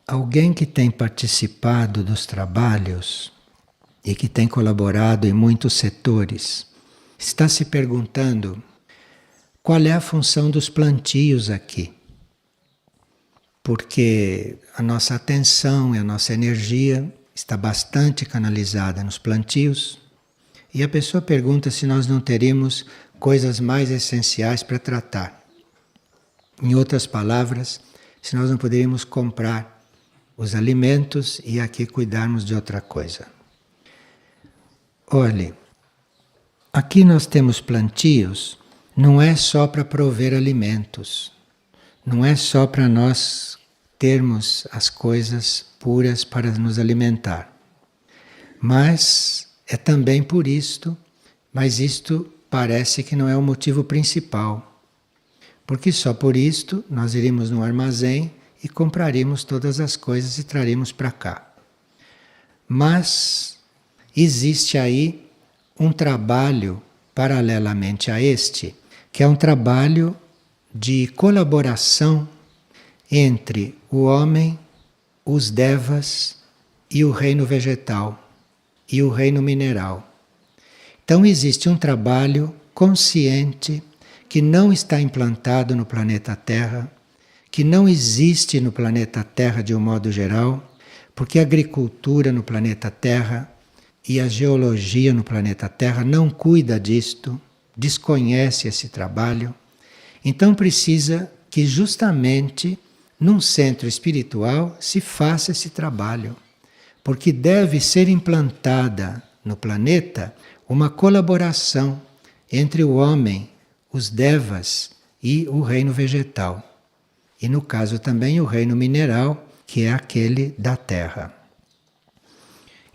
Alguém que tem participado dos trabalhos e que tem colaborado em muitos setores está se perguntando qual é a função dos plantios aqui. Porque a nossa atenção e a nossa energia está bastante canalizada nos plantios e a pessoa pergunta se nós não teríamos coisas mais essenciais para tratar. Em outras palavras, se nós não poderíamos comprar os alimentos e aqui cuidarmos de outra coisa. Olhe, aqui nós temos plantios, não é só para prover alimentos, não é só para nós termos as coisas puras para nos alimentar, mas é também por isto, mas isto parece que não é o motivo principal, porque só por isto nós iríamos no armazém e compraríamos todas as coisas e traríamos para cá. Mas existe aí um trabalho paralelamente a este, que é um trabalho de colaboração entre o homem, os devas e o reino vegetal e o reino mineral. Então existe um trabalho consciente que não está implantado no planeta Terra, que não existe no planeta Terra de um modo geral, porque a agricultura no planeta Terra e a geologia no planeta Terra não cuida disto, desconhece esse trabalho. Então precisa que justamente num centro espiritual se faça esse trabalho, porque deve ser implantada no planeta uma colaboração entre o homem, os devas e o reino vegetal. E no caso também o reino mineral, que é aquele da terra.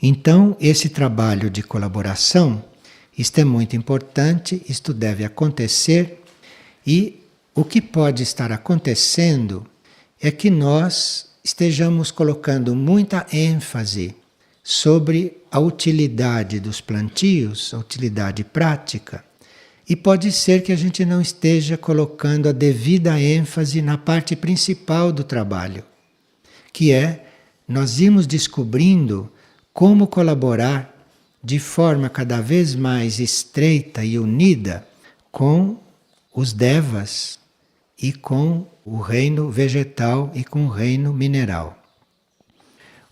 Então, esse trabalho de colaboração, isto é muito importante, isto deve acontecer, e o que pode estar acontecendo é que nós estejamos colocando muita ênfase sobre a utilidade dos plantios, a utilidade prática, e pode ser que a gente não esteja colocando a devida ênfase na parte principal do trabalho, que é nós irmos descobrindo como colaborar de forma cada vez mais estreita e unida com os devas e com o reino vegetal e com o reino mineral.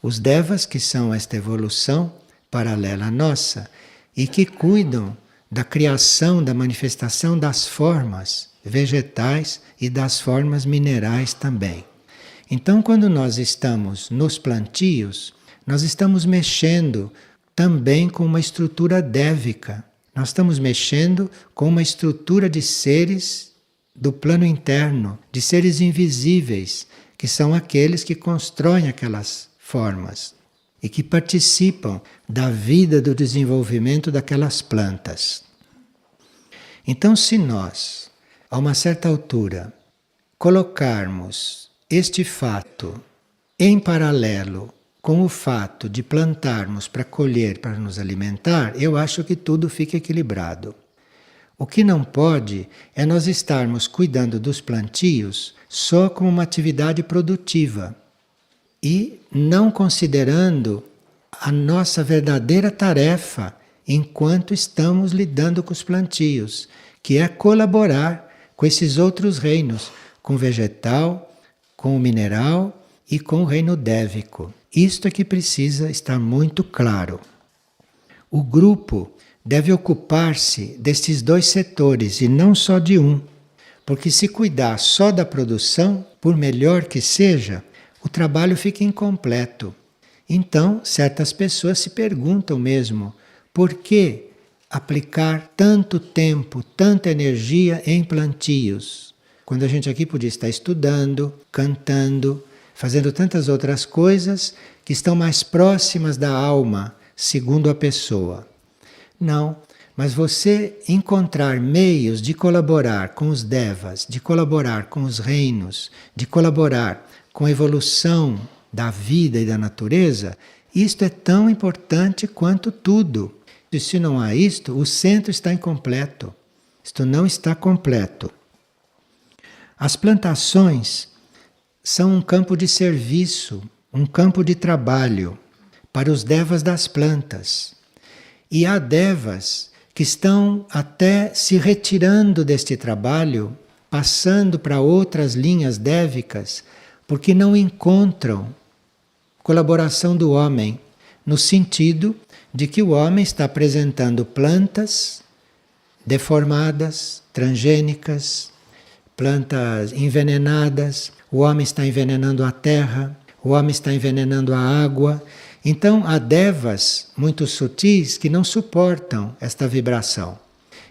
Os devas, que são esta evolução paralela à nossa e que cuidam da criação, da manifestação das formas vegetais e das formas minerais também. Então, quando nós estamos nos plantios, nós estamos mexendo também com uma estrutura dévica. Nós estamos mexendo com uma estrutura de seres do plano interno, de seres invisíveis, que são aqueles que constroem aquelas formas e que participam da vida, do desenvolvimento daquelas plantas. Então, se nós, a uma certa altura, colocarmos este fato em paralelo com o fato de plantarmos para colher, para nos alimentar, eu acho que tudo fica equilibrado. O que não pode é nós estarmos cuidando dos plantios só como uma atividade produtiva e não considerando a nossa verdadeira tarefa enquanto estamos lidando com os plantios, que é colaborar com esses outros reinos, com o vegetal, com o mineral e com o reino dévico. Isto é que precisa estar muito claro. O grupo deve ocupar-se destes dois setores e não só de um, porque se cuidar só da produção, por melhor que seja, o trabalho fica incompleto. Então, certas pessoas se perguntam mesmo, por que aplicar tanto tempo, tanta energia em plantios, quando a gente aqui podia estar estudando, cantando, fazendo tantas outras coisas que estão mais próximas da alma, segundo a pessoa. Não, mas você encontrar meios de colaborar com os devas, de colaborar com os reinos, de colaborar com a evolução da vida e da natureza, isto é tão importante quanto tudo. E se não há isto, o centro está incompleto. Isto não está completo. As plantações são um campo de serviço um campo de trabalho para os devas das plantas. E há devas que estão até se retirando deste trabalho, passando para outras linhas dévicas, porque não encontram colaboração do homem, no sentido de que o homem está apresentando plantas deformadas, transgênicas, plantas envenenadas, o homem está envenenando a terra, o homem está envenenando a água. Então há devas muito sutis que não suportam esta vibração.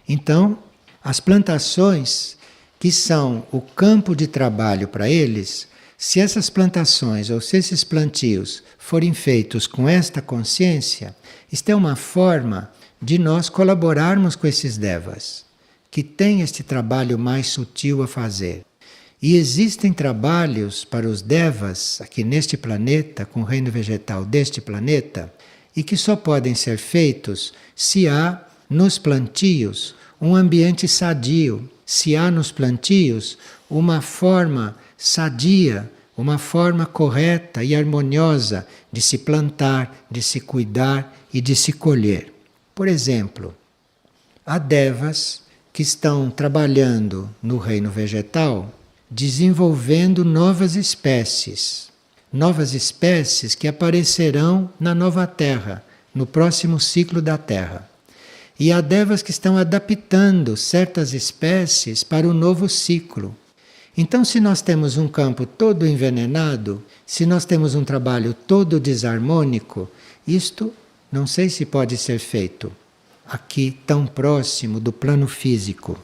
Então, as plantações que são o campo de trabalho para eles, se essas plantações ou se esses plantios forem feitos com esta consciência, isto é uma forma de nós colaborarmos com esses devas, que têm este trabalho mais sutil a fazer. E existem trabalhos para os devas aqui neste planeta, com o reino vegetal deste planeta, e que só podem ser feitos se há nos plantios um ambiente sadio, se há nos plantios uma forma sadia, uma forma correta e harmoniosa de se plantar, de se cuidar e de se colher. Por exemplo, há devas que estão trabalhando no reino vegetal, desenvolvendo novas espécies que aparecerão na nova Terra, no próximo ciclo da Terra. E há devas que estão adaptando certas espécies para o novo ciclo. Então, se nós temos um campo todo envenenado, se nós temos um trabalho todo desarmônico, isto não sei se pode ser feito aqui tão próximo do plano físico.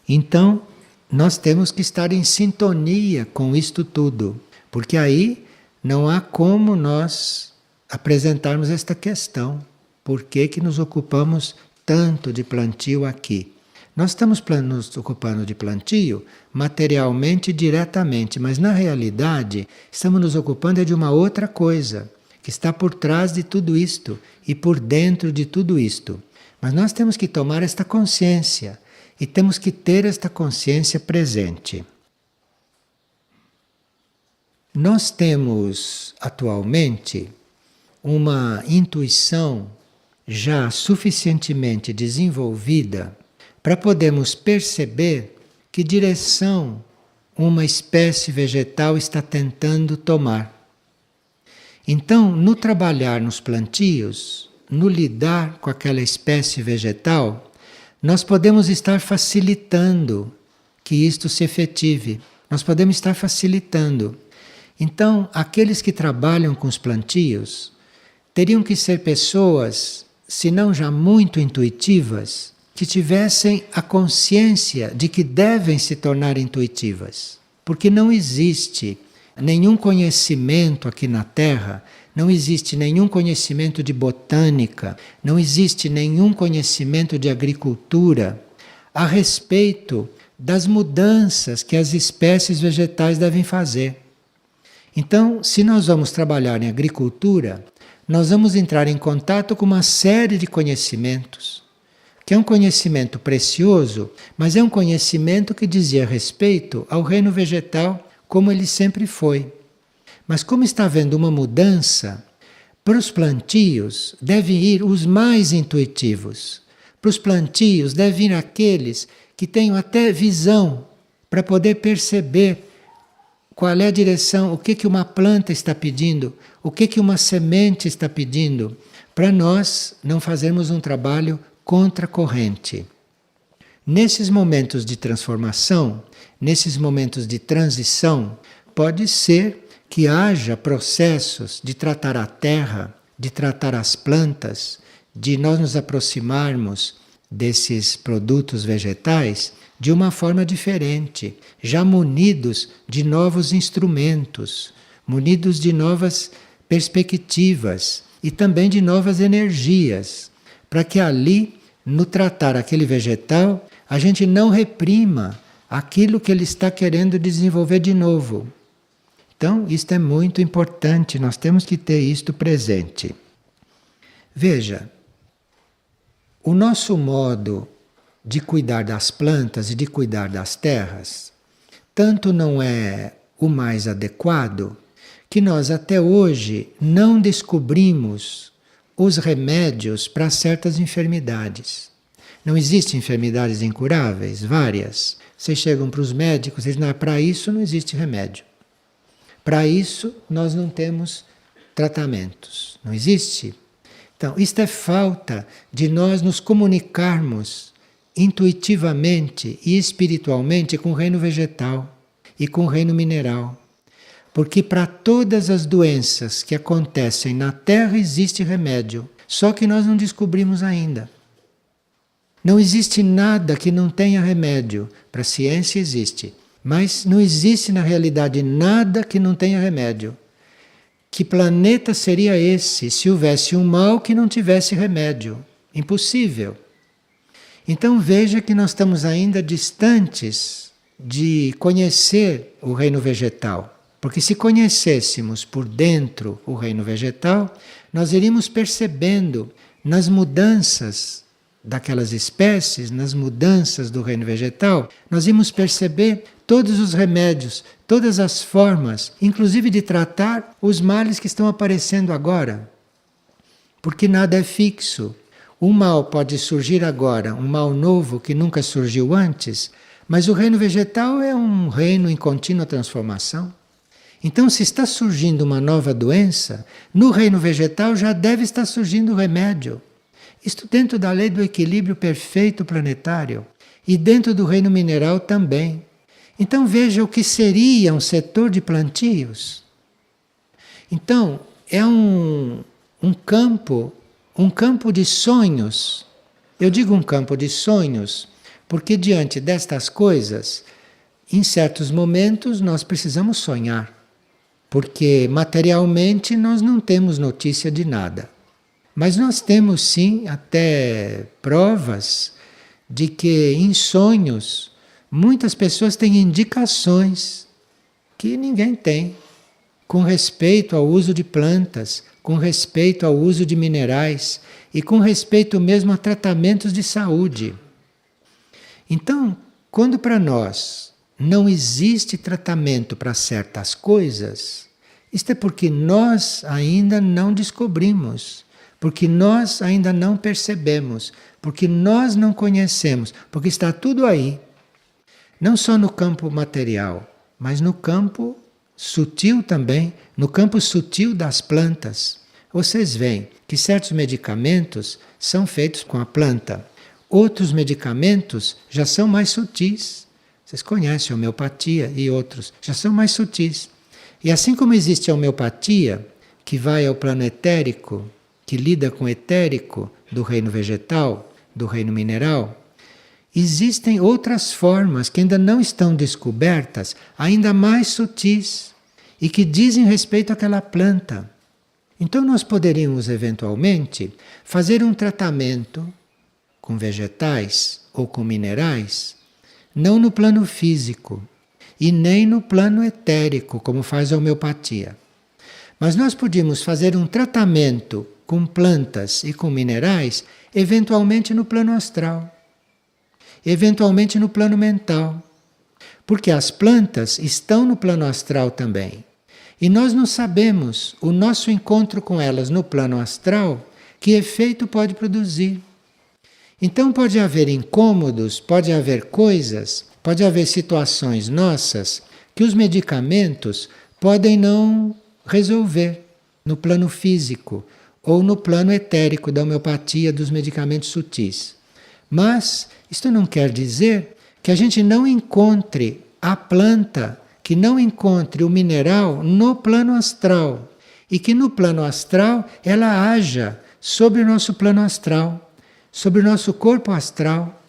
Então, nós temos que estar em sintonia com isto tudo, porque aí não há como nós apresentarmos esta questão. Por que que nos ocupamos tanto de plantio aqui? Nós estamos nos ocupando de plantio materialmente diretamente, mas na realidade estamos nos ocupando de uma outra coisa, que está por trás de tudo isto e por dentro de tudo isto. Mas nós temos que tomar esta consciência. E temos que ter esta consciência presente. Nós temos atualmente uma intuição já suficientemente desenvolvida para podermos perceber que direção uma espécie vegetal está tentando tomar. Então, no trabalhar nos plantios, no lidar com aquela espécie vegetal, nós podemos estar facilitando que isto se efetive. Nós podemos estar facilitando. Então, aqueles que trabalham com os plantios teriam que ser pessoas, se não já muito intuitivas, que tivessem a consciência de que devem se tornar intuitivas. Porque não existe nenhum conhecimento aqui na Terra, não existe nenhum conhecimento de botânica, não existe nenhum conhecimento de agricultura a respeito das mudanças que as espécies vegetais devem fazer. Então, se nós vamos trabalhar em agricultura, nós vamos entrar em contato com uma série de conhecimentos, que é um conhecimento precioso, mas é um conhecimento que dizia respeito ao reino vegetal como ele sempre foi. Mas como está havendo uma mudança, para os plantios devem ir os mais intuitivos. Para os plantios devem ir aqueles que tenham até visão para poder perceber qual é a direção, o que uma planta está pedindo, o que uma semente está pedindo, para nós não fazermos um trabalho contra a corrente. Nesses momentos de transformação, nesses momentos de transição, pode ser que haja processos de tratar a terra, de tratar as plantas, de nós nos aproximarmos desses produtos vegetais de uma forma diferente, já munidos de novos instrumentos, munidos de novas perspectivas e também de novas energias, para que ali, no tratar aquele vegetal, a gente não reprima aquilo que ele está querendo desenvolver de novo. Então, isto é muito importante, nós temos que ter isto presente. Veja, o nosso modo de cuidar das plantas e de cuidar das terras, tanto não é o mais adequado, que nós até hoje não descobrimos os remédios para certas enfermidades. Não existem enfermidades incuráveis? Várias. Vocês chegam para os médicos e dizem, não, para isso não existe remédio. Para isso nós não temos tratamentos. Não existe. Então, isto é falta de nós nos comunicarmos intuitivamente e espiritualmente com o reino vegetal e com o reino mineral. Porque para todas as doenças que acontecem na Terra existe remédio, só que nós não descobrimos ainda. Não existe nada que não tenha remédio. Para a ciência existe, mas não existe na realidade nada que não tenha remédio. Que planeta seria esse se houvesse um mal que não tivesse remédio? Impossível. Então veja que nós estamos ainda distantes de conhecer o reino vegetal. Porque se conhecêssemos por dentro o reino vegetal, nós iríamos percebendo nas mudanças daquelas espécies, nas mudanças do reino vegetal, nós íamos perceber todos os remédios, todas as formas, inclusive de tratar os males que estão aparecendo agora. Porque nada é fixo. Um mal pode surgir agora, um mal novo que nunca surgiu antes, mas o reino vegetal é um reino em contínua transformação. Então, se está surgindo uma nova doença, no reino vegetal já deve estar surgindo o remédio. Isto dentro da lei do equilíbrio perfeito planetário e dentro do reino mineral também. Então veja o que seria um setor de plantios. Então, é um campo de sonhos. Eu digo um campo de sonhos porque diante destas coisas, em certos momentos nós precisamos sonhar. Porque materialmente nós não temos notícia de nada. Mas nós temos sim até provas de que em sonhos muitas pessoas têm indicações que ninguém tem com respeito ao uso de plantas, com respeito ao uso de minerais e com respeito mesmo a tratamentos de saúde. Então, quando para nós não existe tratamento para certas coisas, isto é porque nós ainda não descobrimos, porque nós ainda não percebemos, porque nós não conhecemos, porque está tudo aí. Não só no campo material, mas no campo sutil também, no campo sutil das plantas. Vocês veem que certos medicamentos são feitos com a planta. Outros medicamentos já são mais sutis. Vocês conhecem a homeopatia e outros, já são mais sutis. E assim como existe a homeopatia, que vai ao plano etérico, que lida com o etérico do reino vegetal, do reino mineral, existem outras formas que ainda não estão descobertas, ainda mais sutis, e que dizem respeito àquela planta. Então nós poderíamos eventualmente fazer um tratamento com vegetais ou com minerais, não no plano físico e nem no plano etérico, como faz a homeopatia. Mas nós podíamos fazer um tratamento com plantas e com minerais, eventualmente no plano astral, eventualmente no plano mental. Porque as plantas estão no plano astral também. E nós não sabemos o nosso encontro com elas no plano astral, que efeito pode produzir. Então pode haver incômodos, pode haver coisas, pode haver situações nossas que os medicamentos podem não resolver no plano físico ou no plano etérico da homeopatia dos medicamentos sutis. Mas isto não quer dizer que a gente não encontre a planta, que não encontre o mineral no plano astral e que no plano astral ela haja sobre o nosso plano astral, sobre o nosso corpo astral.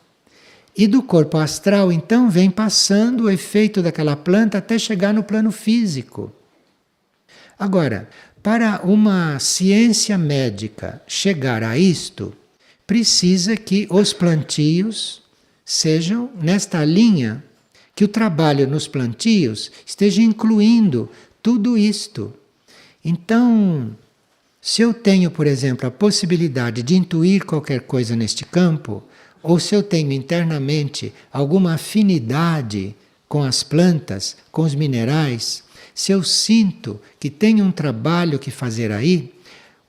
E do corpo astral, então, vem passando o efeito daquela planta até chegar no plano físico. Agora, para uma ciência médica chegar a isto, precisa que os plantios sejam nesta linha, que o trabalho nos plantios esteja incluindo tudo isto. Então, se eu tenho, por exemplo, a possibilidade de intuir qualquer coisa neste campo, ou se eu tenho internamente alguma afinidade com as plantas, com os minerais, se eu sinto que tem um trabalho que fazer aí,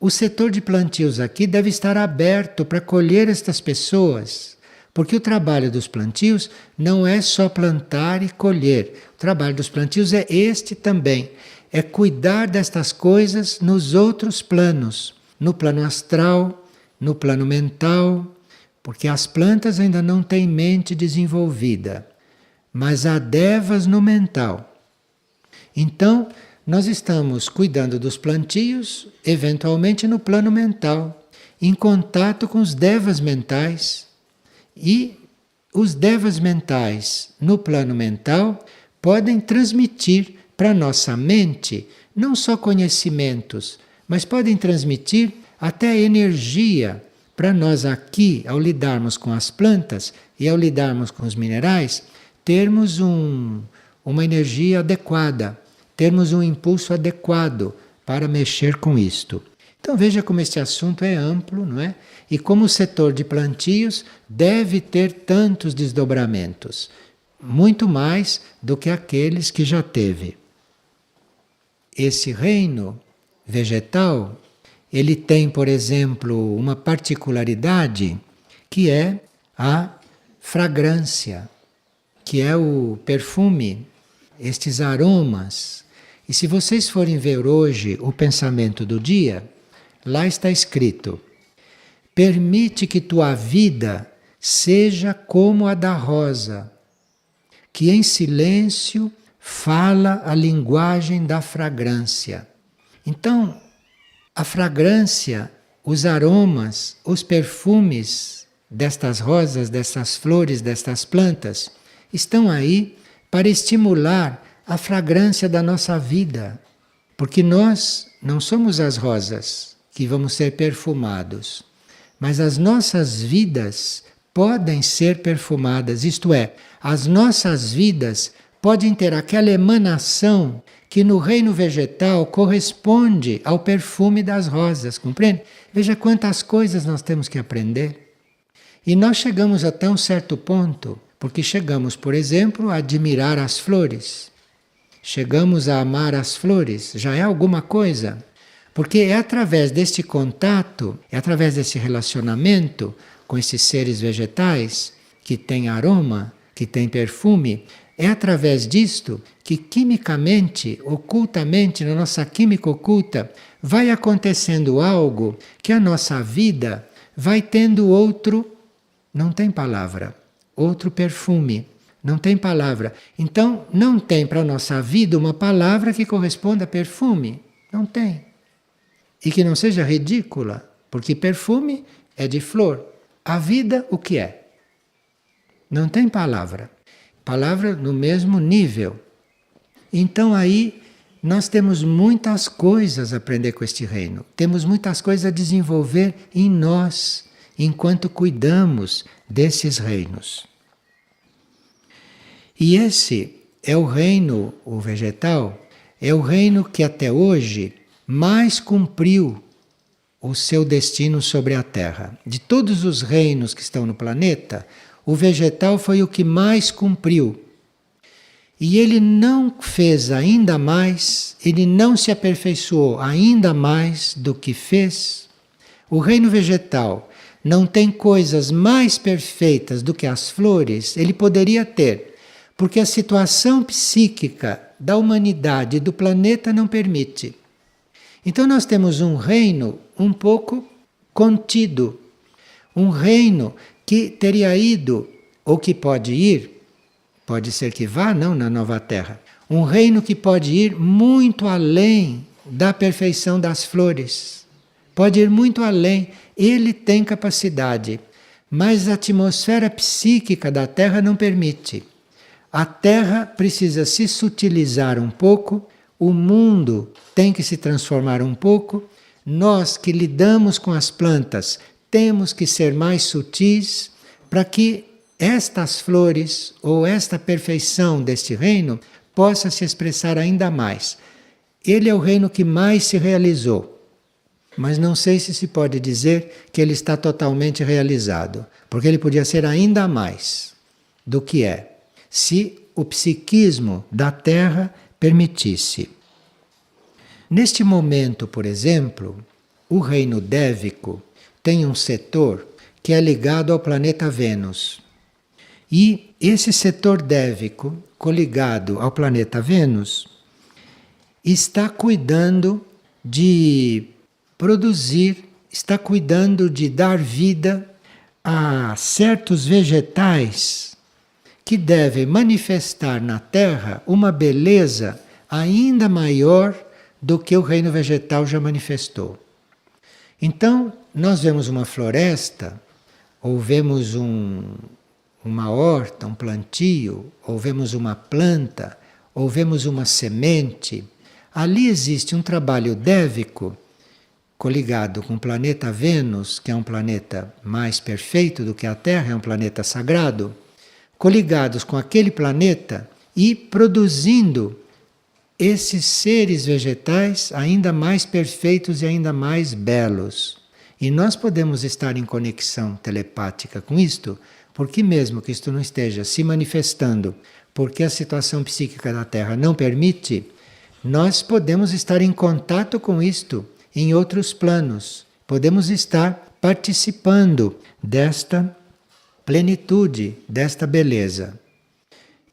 o setor de plantios aqui deve estar aberto para acolher estas pessoas. Porque o trabalho dos plantios não é só plantar e colher. O trabalho dos plantios é este também. É cuidar destas coisas nos outros planos. No plano astral, no plano mental. Porque as plantas ainda não têm mente desenvolvida. Mas há devas no mental. Então, nós estamos cuidando dos plantios, eventualmente no plano mental, em contato com os devas mentais. E os devas mentais no plano mental podem transmitir para a nossa mente não só conhecimentos, mas podem transmitir até energia para nós aqui, ao lidarmos com as plantas e ao lidarmos com os minerais, termos uma energia adequada, termos um impulso adequado para mexer com isto. Então veja como este assunto é amplo, não é? E como o setor de plantios deve ter tantos desdobramentos, muito mais do que aqueles que já teve. Esse reino vegetal, ele tem, por exemplo, uma particularidade que é a fragrância, que é o perfume, estes aromas. E se vocês forem ver hoje o pensamento do dia, lá está escrito: permite que tua vida seja como a da rosa, que em silêncio fala a linguagem da fragrância. Então, a fragrância, os aromas, os perfumes destas rosas, dessas flores, destas plantas, estão aí para estimular a fragrância da nossa vida. Porque nós não somos as rosas que vamos ser perfumados, mas as nossas vidas podem ser perfumadas, isto é, as nossas vidas podem ter aquela emanação que no reino vegetal corresponde ao perfume das rosas, compreende? Veja quantas coisas nós temos que aprender. E nós chegamos até um certo ponto, porque chegamos, por exemplo, a admirar as flores. Chegamos a amar as flores, já é alguma coisa. Porque é através deste contato, é através desse relacionamento com esses seres vegetais, que tem aroma, que tem perfume, é através disto que quimicamente, ocultamente, na nossa química oculta, vai acontecendo algo que a nossa vida vai tendo outro, não tem palavra, outro perfume, não tem palavra. Então, não tem para a nossa vida uma palavra que corresponda a perfume, não tem. E que não seja ridícula, porque perfume é de flor. A vida, o que é? Não tem palavra. Palavra no mesmo nível. Então aí nós temos muitas coisas a aprender com este reino. Temos muitas coisas a desenvolver em nós, enquanto cuidamos desses reinos. E esse é o reino, o vegetal, é o reino que até hoje mais cumpriu o seu destino sobre a Terra. De todos os reinos que estão no planeta, o vegetal foi o que mais cumpriu. E ele não fez ainda mais, ele não se aperfeiçoou ainda mais do que fez. O reino vegetal não tem coisas mais perfeitas do que as flores, ele poderia ter, porque a situação psíquica da humanidade e do planeta não permite. Então nós temos um reino um pouco contido, um reino que teria ido, ou que pode ir, pode ser que vá, não, na nova terra, um reino que pode ir muito além da perfeição das flores, pode ir muito além, ele tem capacidade, mas a atmosfera psíquica da Terra não permite. A Terra precisa se sutilizar um pouco, o mundo tem que se transformar um pouco, nós que lidamos com as plantas temos que ser mais sutis para que estas flores ou esta perfeição deste reino possa se expressar ainda mais. Ele é o reino que mais se realizou, mas não sei se pode dizer que ele está totalmente realizado, porque ele podia ser ainda mais do que é, se o psiquismo da Terra permitisse. Neste momento, por exemplo, o reino dévico tem um setor que é ligado ao planeta Vênus. E esse setor dévico, coligado ao planeta Vênus, está cuidando de produzir, está cuidando de dar vida a certos vegetais que devem manifestar na Terra uma beleza ainda maior do que o reino vegetal já manifestou. Então, nós vemos uma floresta, ou vemos uma horta, um plantio, ou vemos uma planta, ou vemos uma semente. Ali existe um trabalho dévico coligado com o planeta Vênus, que é um planeta mais perfeito do que a Terra, é um planeta sagrado, coligados com aquele planeta e produzindo esses seres vegetais ainda mais perfeitos e ainda mais belos. E nós podemos estar em conexão telepática com isto, porque mesmo que isto não esteja se manifestando, porque a situação psíquica da Terra não permite, nós podemos estar em contato com isto em outros planos. Podemos estar participando desta plenitude, desta beleza.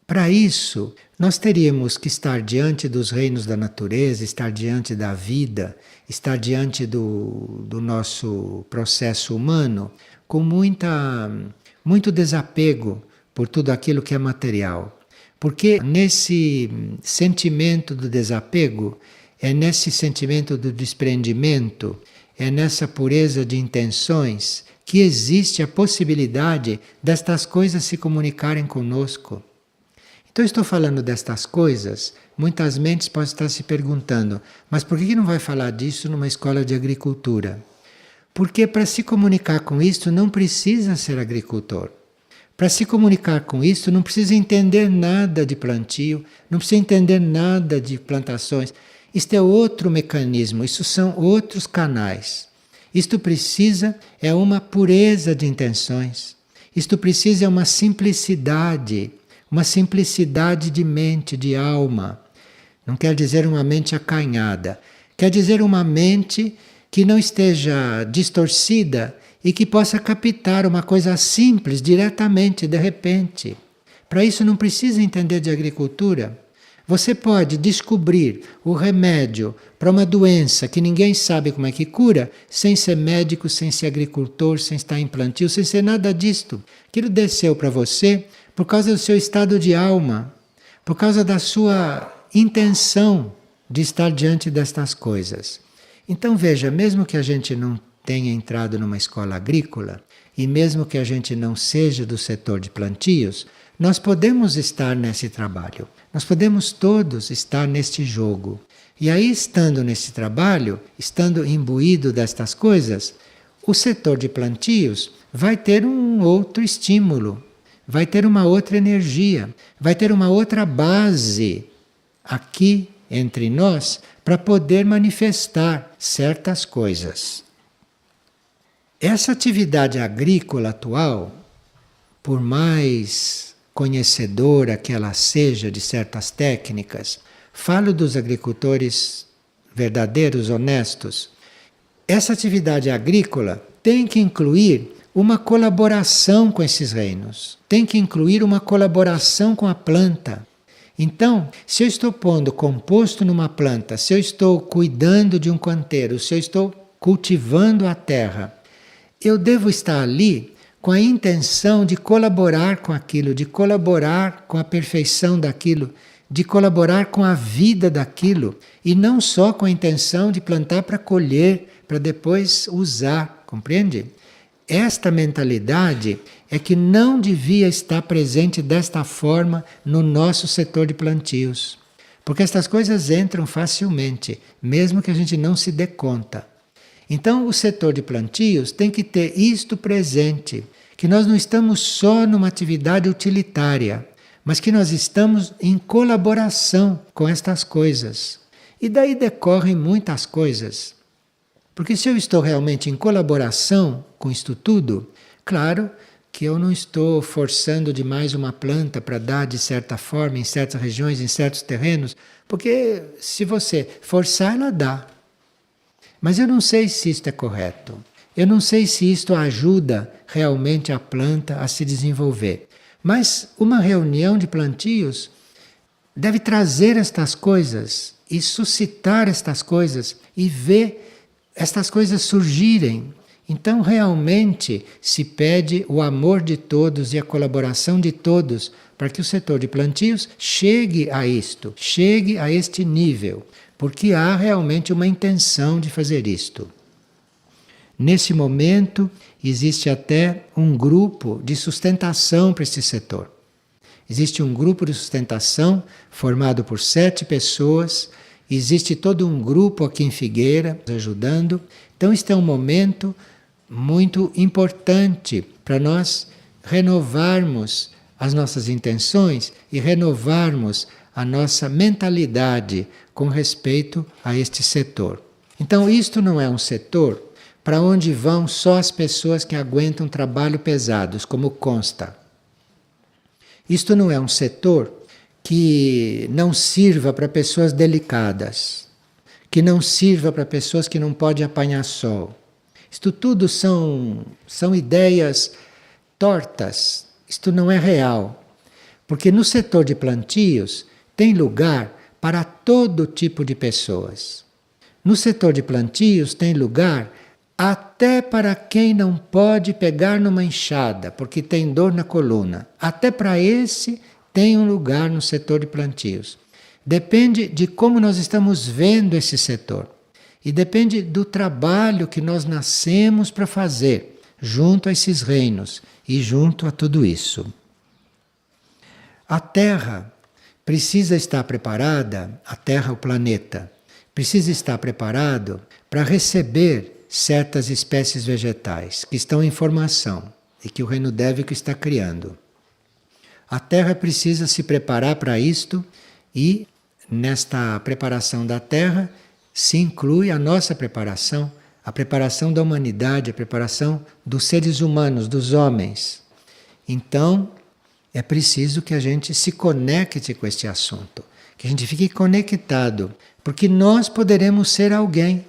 Para isso, nós teríamos que estar diante dos reinos da natureza, estar diante da vida, estar diante do nosso processo humano com muito desapego por tudo aquilo que é material. Porque nesse sentimento do desapego, é nesse sentimento do desprendimento, é nessa pureza de intenções que existe a possibilidade destas coisas se comunicarem conosco. Então, eu estou falando destas coisas, muitas mentes podem estar se perguntando, mas por que não vai falar disso numa escola de agricultura? Porque para se comunicar com isto não precisa ser agricultor. Para se comunicar com isto não precisa entender nada de plantio, não precisa entender nada de plantações. Isto é outro mecanismo, isso são outros canais. Isto precisa é uma pureza de intenções. Isto precisa é uma simplicidade de mente, de alma. Não quer dizer uma mente acanhada. Quer dizer uma mente que não esteja distorcida e que possa captar uma coisa simples diretamente, de repente. Para isso não precisa entender de agricultura. Você pode descobrir o remédio para uma doença que ninguém sabe como é que cura, sem ser médico, sem ser agricultor, sem estar em plantio, sem ser nada disto. Aquilo desceu para você por causa do seu estado de alma, por causa da sua intenção de estar diante destas coisas. Então veja, mesmo que a gente não tenha entrado numa escola agrícola, e mesmo que a gente não seja do setor de plantios, nós podemos estar nesse trabalho. Nós podemos todos estar neste jogo. E aí, estando nesse trabalho, estando imbuído destas coisas, o setor de plantios vai ter um outro estímulo, vai ter uma outra energia, vai ter uma outra base aqui entre nós para poder manifestar certas coisas. Essa atividade agrícola atual, por mais conhecedora que ela seja de certas técnicas, falo dos agricultores verdadeiros, honestos, essa atividade agrícola tem que incluir uma colaboração com esses reinos, tem que incluir uma colaboração com a planta. Então, se eu estou pondo composto numa planta, se eu estou cuidando de um canteiro, se eu estou cultivando a terra, eu devo estar ali com a intenção de colaborar com aquilo, de colaborar com a perfeição daquilo, de colaborar com a vida daquilo, e não só com a intenção de plantar para colher, para depois usar, compreende? Esta mentalidade é que não devia estar presente desta forma no nosso setor de plantios. Porque estas coisas entram facilmente, mesmo que a gente não se dê conta. Então, o setor de plantios tem que ter isto presente, que nós não estamos só numa atividade utilitária, mas que nós estamos em colaboração com estas coisas. E daí decorrem muitas coisas. Porque se eu estou realmente em colaboração com isto tudo, claro, que eu não estou forçando demais uma planta para dar de certa forma em certas regiões, em certos terrenos, porque se você forçar, ela dá. Mas eu não sei se isto é correto. Eu não sei se isto ajuda realmente a planta a se desenvolver. Mas uma reunião de plantios deve trazer estas coisas e suscitar estas coisas e ver estas coisas surgirem. Então, realmente, se pede o amor de todos e a colaboração de todos para que o setor de plantios chegue a isto, chegue a este nível, porque há realmente uma intenção de fazer isto. Nesse momento, existe até um grupo de sustentação para este setor. Existe um grupo de sustentação formado por 7 pessoas, existe todo um grupo aqui em Figueira ajudando. Então, este é um momento muito importante para nós renovarmos as nossas intenções e renovarmos a nossa mentalidade com respeito a este setor. Então, isto não é um setor para onde vão só as pessoas que aguentam trabalho pesados, como consta. Isto não é um setor que não sirva para pessoas delicadas, que não sirva para pessoas que não podem apanhar sol. Isto tudo são ideias tortas, isto não é real. Porque no setor de plantios tem lugar para todo tipo de pessoas. No setor de plantios tem lugar até para quem não pode pegar numa enxada, porque tem dor na coluna. Até para esse tem um lugar no setor de plantios. Depende de como nós estamos vendo esse setor. E depende do trabalho que nós nascemos para fazer, junto a esses reinos e junto a tudo isso. A Terra precisa estar preparada, a Terra, o planeta, precisa estar preparado para receber certas espécies vegetais que estão em formação e que o reino dévico está criando. A Terra precisa se preparar para isto e, nesta preparação da Terra, se inclui a nossa preparação, a preparação da humanidade, a preparação dos seres humanos, dos homens. Então, é preciso que a gente se conecte com este assunto, que a gente fique conectado, porque nós poderemos ser alguém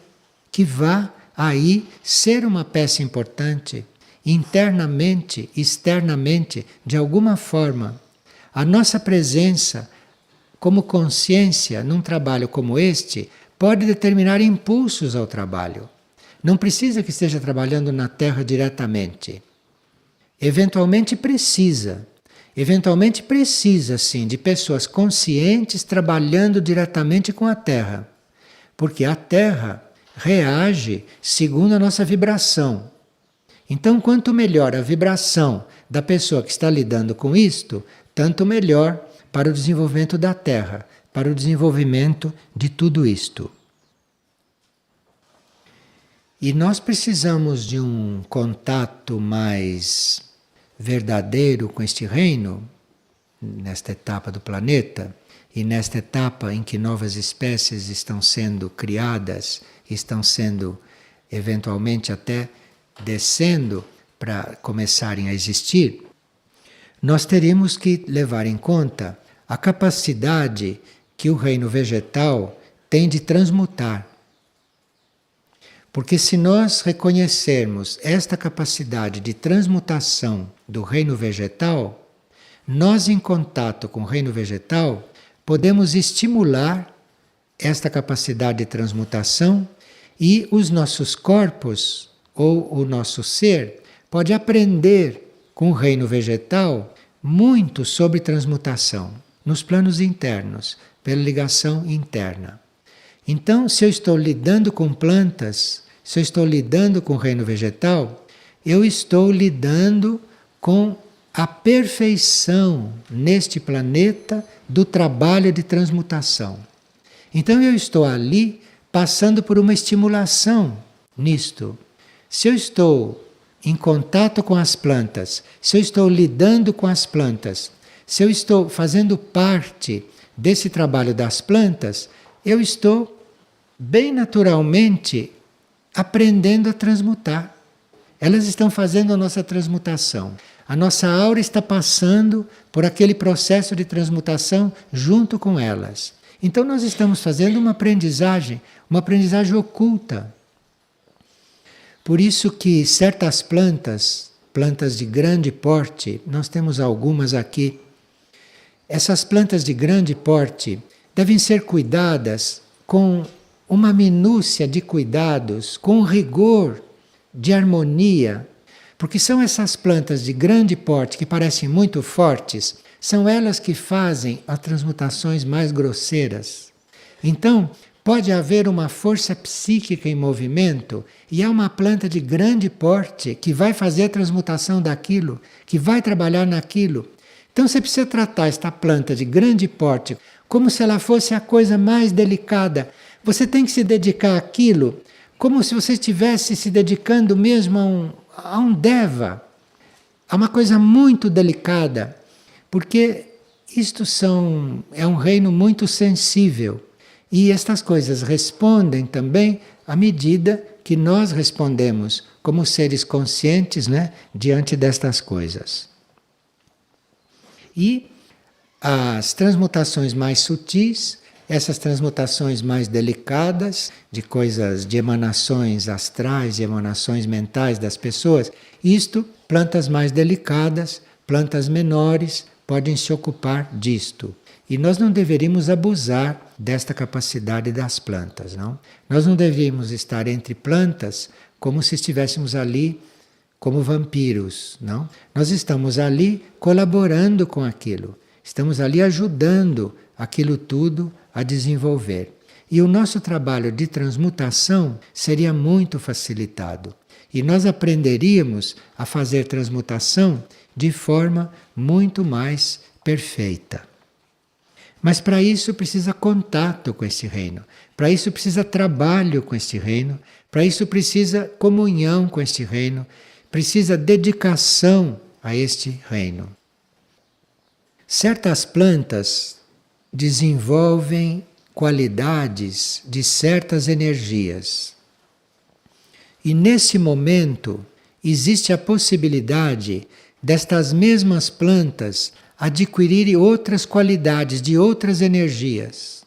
que vá aí ser uma peça importante, internamente, externamente, de alguma forma. A nossa presença como consciência num trabalho como este pode determinar impulsos ao trabalho. Não precisa que esteja trabalhando na Terra diretamente. Eventualmente precisa. Eventualmente precisa, sim, de pessoas conscientes trabalhando diretamente com a Terra. Porque a Terra reage segundo a nossa vibração. Então, quanto melhor a vibração da pessoa que está lidando com isto, tanto melhor para o desenvolvimento da Terra, para o desenvolvimento de tudo isto. E nós precisamos de um contato mais verdadeiro com este reino, nesta etapa do planeta, e nesta etapa em que novas espécies estão sendo criadas, estão sendo eventualmente até descendo para começarem a existir, nós teríamos que levar em conta a capacidade que o reino vegetal tem de transmutar. Porque se nós reconhecermos esta capacidade de transmutação do reino vegetal, nós, em contato com o reino vegetal, podemos estimular esta capacidade de transmutação e os nossos corpos, ou o nosso ser, pode aprender com o reino vegetal muito sobre transmutação, nos planos internos, pela ligação interna. Então, se eu estou lidando com plantas, se eu estou lidando com o reino vegetal, eu estou lidando com a perfeição neste planeta do trabalho de transmutação. Então eu estou ali passando por uma estimulação nisto. Se eu estou em contato com as plantas, se eu estou lidando com as plantas, se eu estou fazendo parte desse trabalho das plantas, eu estou bem naturalmente aprendendo a transmutar. Elas estão fazendo a nossa transmutação. A nossa aura está passando por aquele processo de transmutação junto com elas. Então nós estamos fazendo uma aprendizagem oculta. Por isso que certas plantas, plantas de grande porte, nós temos algumas aqui, essas plantas de grande porte devem ser cuidadas com uma minúcia de cuidados, com rigor de harmonia, porque são essas plantas de grande porte que parecem muito fortes, são elas que fazem as transmutações mais grosseiras. Então, pode haver uma força psíquica em movimento e há uma planta de grande porte que vai fazer a transmutação daquilo, que vai trabalhar naquilo. Então você precisa tratar esta planta de grande porte como se ela fosse a coisa mais delicada. Você tem que se dedicar àquilo como se você estivesse se dedicando mesmo a um deva, a uma coisa muito delicada, porque isto é um reino muito sensível e estas coisas respondem também à medida que nós respondemos como seres conscientes, né, diante destas coisas. E as transmutações mais sutis, essas transmutações mais delicadas, de coisas, de emanações astrais, de emanações mentais das pessoas, isto, plantas mais delicadas, plantas menores, podem se ocupar disto. E nós não deveríamos abusar desta capacidade das plantas, não? Nós não deveríamos estar entre plantas como se estivéssemos ali como vampiros, não? Nós estamos ali colaborando com aquilo, estamos ali ajudando aquilo tudo a desenvolver. E o nosso trabalho de transmutação seria muito facilitado. E nós aprenderíamos a fazer transmutação de forma muito mais perfeita. Mas para isso precisa contato com esse reino, para isso precisa trabalho com este reino, para isso precisa comunhão com este reino, precisa dedicação a este reino. Certas plantas desenvolvem qualidades de certas energias. E nesse momento existe a possibilidade destas mesmas plantas adquirirem outras qualidades de outras energias.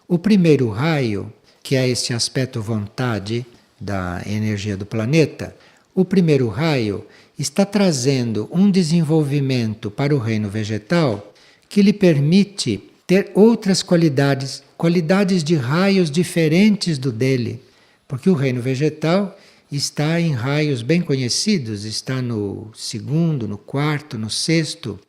O primeiro raio, que é este aspecto vontade da energia do planeta, o primeiro raio está trazendo um desenvolvimento para o reino vegetal que lhe permite ter outras qualidades, qualidades de raios diferentes do dele, porque o reino vegetal está em raios bem conhecidos, está no segundo, no quarto, no sexto,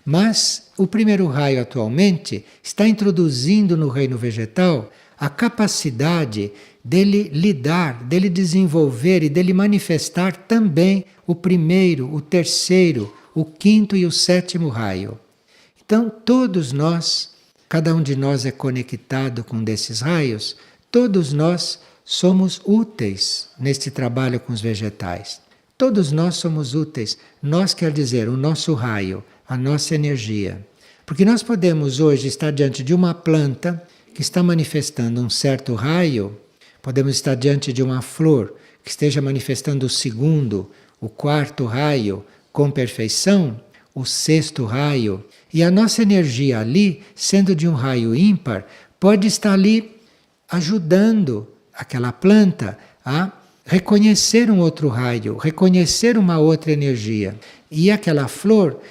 mas o primeiro raio atualmente está introduzindo no reino vegetal a capacidade dele lidar, dele desenvolver e dele manifestar também o primeiro, o terceiro, o quinto e o sétimo raio. Então todos nós, cada um de nós é conectado com desses raios, todos nós somos úteis neste trabalho com os vegetais. Todos nós somos úteis. Nós quer dizer o nosso raio, a nossa energia. Porque nós podemos hoje estar diante de uma planta que está manifestando um certo raio, podemos estar diante de uma flor que esteja manifestando o segundo, o quarto raio com perfeição, o sexto raio, e a nossa energia ali, sendo de um raio ímpar, pode estar ali ajudando aquela planta a reconhecer um outro raio, reconhecer uma outra energia. E aquela flor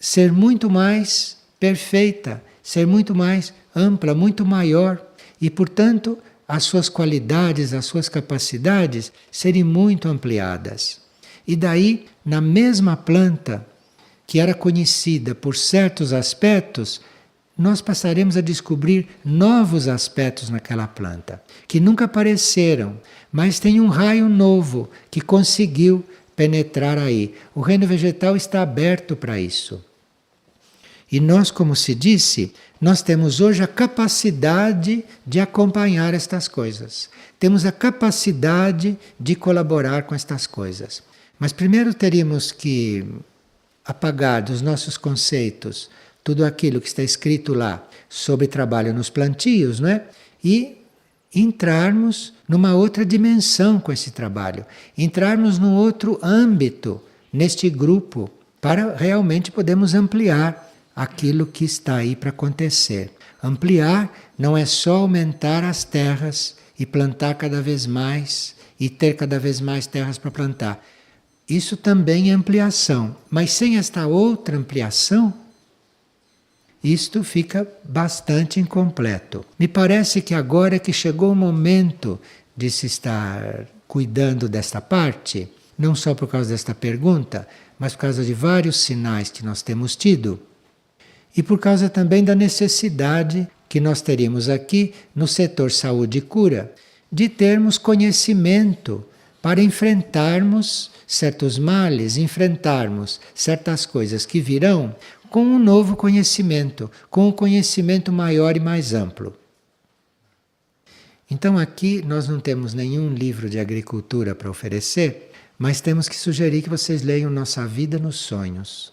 ser muito mais perfeita, ser muito mais ampla, muito maior. E, portanto, as suas qualidades, as suas capacidades serem muito ampliadas. E daí, na mesma planta, que era conhecida por certos aspectos, nós passaremos a descobrir novos aspectos naquela planta, que nunca apareceram, mas tem um raio novo que conseguiu penetrar aí. O reino vegetal está aberto para isso. E nós, como se disse, nós temos hoje a capacidade de acompanhar estas coisas. Temos a capacidade de colaborar com estas coisas. Mas primeiro teríamos que apagar dos nossos conceitos tudo aquilo que está escrito lá sobre trabalho nos plantios, não é? E entrarmos numa outra dimensão com esse trabalho, entrarmos num outro âmbito neste grupo para realmente podermos ampliar aquilo que está aí para acontecer. Ampliar não é só aumentar as terras e plantar cada vez mais e ter cada vez mais terras para plantar. Isso também é ampliação, mas sem esta outra ampliação, isto fica bastante incompleto. Me parece que agora é que chegou o momento de se estar cuidando desta parte, não só por causa desta pergunta, mas por causa de vários sinais que nós temos tido, e por causa também da necessidade que nós teríamos aqui no setor saúde e cura, de termos conhecimento para enfrentarmos certos males, enfrentarmos certas coisas que virão com um novo conhecimento, com um conhecimento maior e mais amplo. Então aqui nós não temos nenhum livro de agricultura para oferecer, mas temos que sugerir que vocês leiam Nossa Vida nos Sonhos.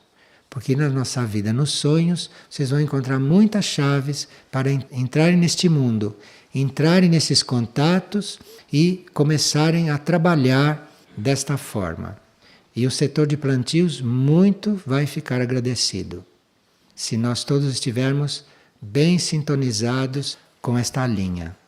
Porque na Nossa Vida nos Sonhos vocês vão encontrar muitas chaves para entrarem neste mundo, entrarem nesses contatos e começarem a trabalhar desta forma. E o setor de plantios muito vai ficar agradecido, se nós todos estivermos bem sintonizados com esta linha.